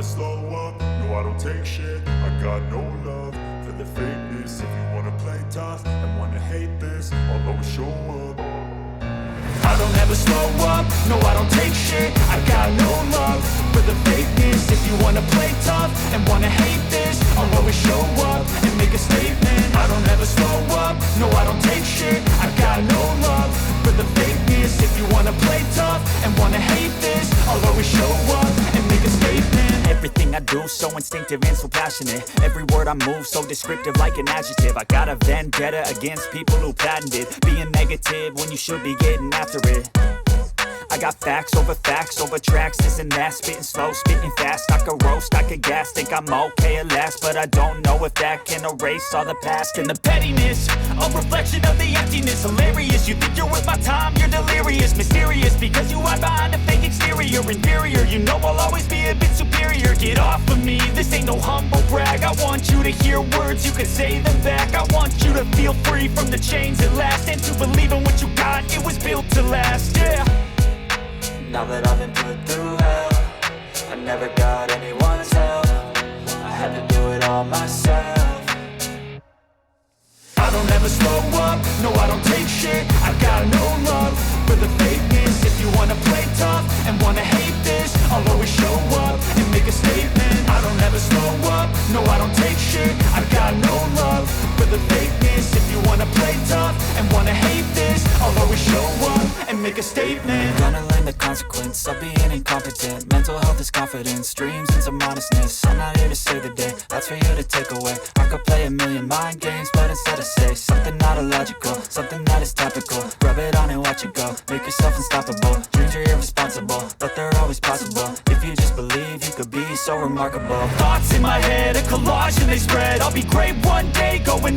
slow up, no I don't take shit. I got no love for the fakeness. If you wanna play tough and wanna hate this, I'll always show up. I don't ever slow up, no I don't take shit. I got no love for the fakeness. If you wanna play tough and wanna hate this, I'll always show up and make a statement. I don't ever slow up, no I don't take shit. I got no love for the fakeness. If you wanna play tough and wanna hate this, I'll always show up and make a statement. Everything I do so instinctive and so passionate. Every word I move so descriptive like an adjective. I got a vendetta against people who patented being negative when you should be getting after it. I got facts over tracks, this and that. Spitting slow, spitting fast, I could roast, I could gas. Think I'm okay at last, but I don't know if that can erase all the past. And the pettiness, a reflection of the emptiness. Hilarious, you think you're worth my time, you're delirious. Mysterious, because you hide behind a fake exterior. Inferior, you know I'll always be a bit superior. Get off of me, this ain't no humble brag. I want you to hear words, you can say them back. I want you to feel free from the chains at last, and to believe in what you got, it was built to last, yeah. Now that I've been put through hell, I never got anyone's help. I had to do it all myself. I don't ever slow up, no I don't take shit. I got no love for the fakeness. If you wanna play tough and wanna hate this, I'll always show up and make a statement. I don't ever slow up, no I don't take shit. I got no love for the fakeness. If you wanna play tough and wanna hate this, I'll always show up and make a statement. Gonna learn the consequence of being incompetent. Mental health is confidence, dreams and some honestness. I'm not here to save the day, that's for you to take away. I could play a million mind games, but instead I say something not illogical, something that is topical. Rub it on and watch it go, make yourself unstoppable. Dreams are irresponsible, but they're always possible. If you just believe, you could be so remarkable. Thoughts in my head, a collage and they spread. I'll be great one day, going